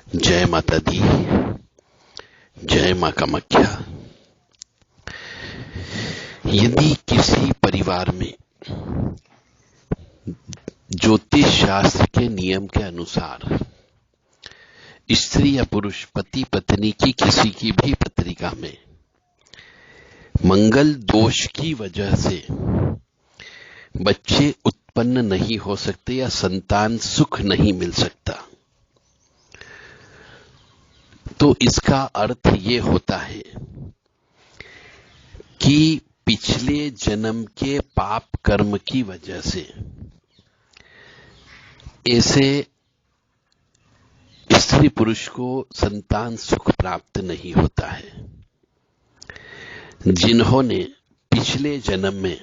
जय माता दी, जय मां कामाख्या। यदि किसी परिवार में ज्योतिष शास्त्र के नियम के अनुसार स्त्री या पुरुष, पति पत्नी की किसी की भी पत्रिका में मंगल दोष की वजह से बच्चे उत्पन्न नहीं हो सकते या संतान सुख नहीं मिल सकता, तो इसका अर्थ ये होता है कि पिछले जन्म के पाप कर्म की वजह से ऐसे स्त्री पुरुष को संतान सुख प्राप्त नहीं होता है। जिन्होंने पिछले जन्म में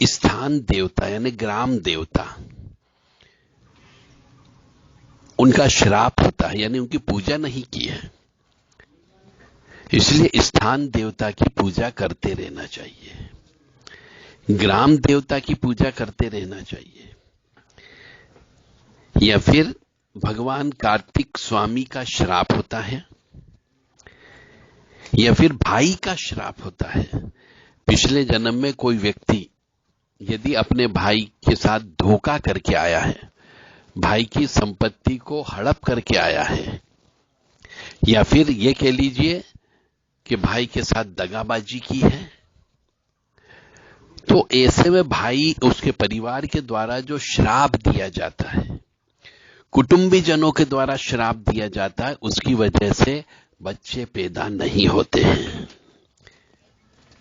स्थान देवता यानी ग्राम देवता, उनका श्राप होता है यानी उनकी पूजा नहीं की है, इसलिए स्थान देवता की पूजा करते रहना चाहिए, ग्राम देवता की पूजा करते रहना चाहिए, या फिर भगवान कार्तिक स्वामी का श्राप होता है, या फिर भाई का श्राप होता है। पिछले जन्म में कोई व्यक्ति यदि अपने भाई के साथ धोखा करके आया है, भाई की संपत्ति को हड़प करके आया है, या फिर ये कह लीजिए कि भाई के साथ दगाबाजी की है, तो ऐसे में भाई उसके परिवार के द्वारा जो श्राप दिया जाता है, कुटुंबी जनों के द्वारा श्राप दिया जाता है, उसकी वजह से बच्चे पैदा नहीं होते हैं,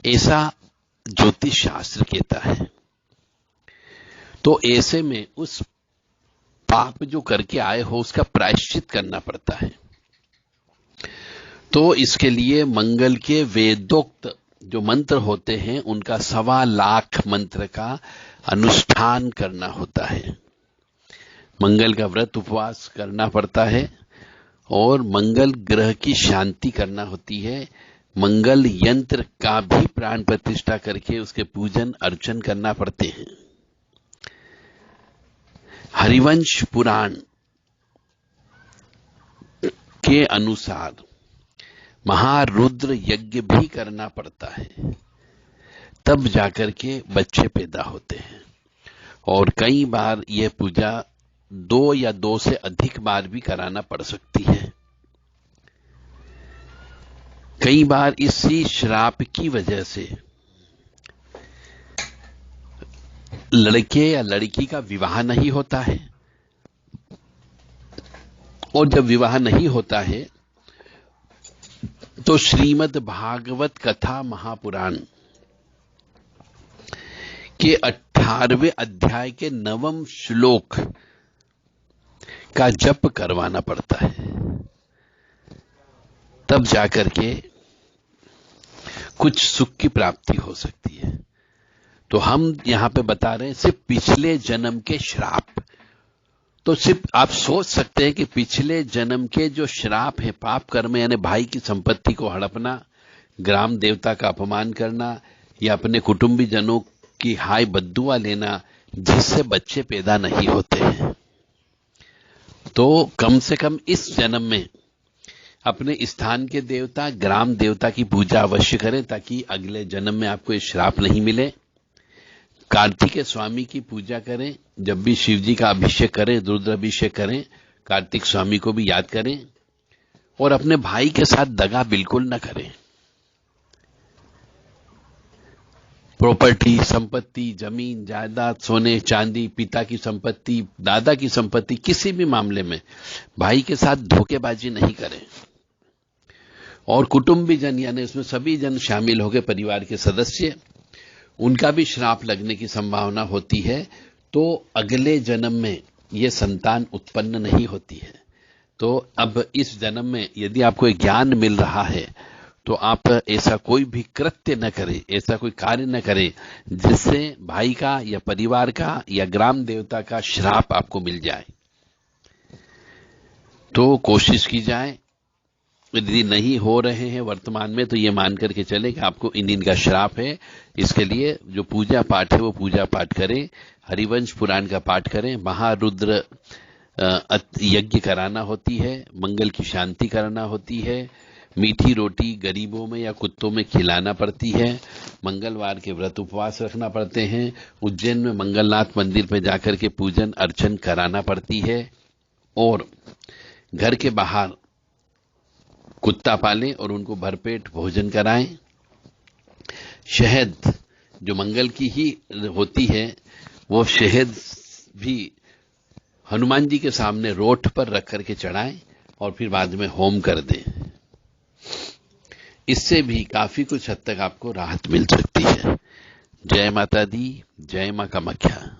ऐसा ज्योतिष शास्त्र कहता है। तो ऐसे में उस पाप जो करके आए हो उसका प्रायश्चित करना पड़ता है। तो इसके लिए मंगल के वेदोक्त जो मंत्र होते हैं उनका 1.25 लाख मंत्र का अनुष्ठान करना होता है। मंगल का व्रत उपवास करना पड़ता है और मंगल ग्रह की शांति करना होती है। मंगल यंत्र का भी प्राण प्रतिष्ठा करके उसके पूजन अर्चन करना पड़ते हैं। हरिवंश पुराण के अनुसार महारुद्र यज्ञ भी करना पड़ता है, तब जाकर के बच्चे पैदा होते हैं। और कई बार यह पूजा 2 या 2 से अधिक बार भी कराना पड़ सकती है। कई बार इसी श्राप की वजह से लड़के या लड़की का विवाह नहीं होता है, और जब विवाह नहीं होता है तो श्रीमद् भागवत कथा महापुराण के 18वें अध्याय के 9वें श्लोक का जप करवाना पड़ता है, तब जाकर के कुछ सुख की प्राप्ति हो सकती है। तो हम यहां पे बता रहे हैं सिर्फ पिछले जन्म के श्राप। तो सिर्फ आप सोच सकते हैं कि पिछले जन्म के जो श्राप है, पाप कर्म, यानी भाई की संपत्ति को हड़पना, ग्राम देवता का अपमान करना, या अपने कुटुंबी जनों की हाय बद्दुआ लेना, जिससे बच्चे पैदा नहीं होते हैं। तो कम से कम इस जन्म में अपने स्थान के देवता, ग्राम देवता की पूजा अवश्य करें, ताकि अगले जन्म में आपको ये श्राप नहीं मिले। कार्तिक स्वामी की पूजा करें, जब भी शिव जी का अभिषेक करें, रुद्राभिषेक करें, कार्तिक स्वामी को भी याद करें। और अपने भाई के साथ दगा बिल्कुल न करें। प्रॉपर्टी, संपत्ति, जमीन जायदाद, सोने चांदी, पिता की संपत्ति, दादा की संपत्ति, किसी भी मामले में भाई के साथ धोखेबाजी नहीं करें। और कुटुंबी जन यानी उसमें सभी जन शामिल हो गए, परिवार के सदस्य, उनका भी श्राप लगने की संभावना होती है। तो अगले जन्म में यह संतान उत्पन्न नहीं होती है। तो अब इस जन्म में यदि आपको ज्ञान मिल रहा है तो आप ऐसा कोई भी कृत्य न करें, ऐसा कोई कार्य न करें जिससे भाई का या परिवार का या ग्राम देवता का श्राप आपको मिल जाए। तो कोशिश की जाए, यदि नहीं हो रहे हैं वर्तमान में तो ये मान करके चले कि आपको इन का श्राप है। इसके लिए जो पूजा पाठ है वो पूजा पाठ करें, हरिवंश पुराण का पाठ करें, महारुद्र यज्ञ कराना होती है, मंगल की शांति कराना होती है, मीठी रोटी गरीबों में या कुत्तों में खिलाना पड़ती है, मंगलवार के व्रत उपवास रखना पड़ते हैं, उज्जैन में मंगलनाथ मंदिर पे जाकर के पूजन अर्चन कराना पड़ती है, और घर के बाहर कुत्ता पालें और उनको भरपेट भोजन कराएं। शहद जो मंगल की ही होती है, वो शहद भी हनुमान जी के सामने रोट पर रख करके चढ़ाएं और फिर बाद में होम कर दें। इससे भी काफी कुछ हद तक आपको राहत मिल सकती है। जय माता दी, जय मां कामाख्या।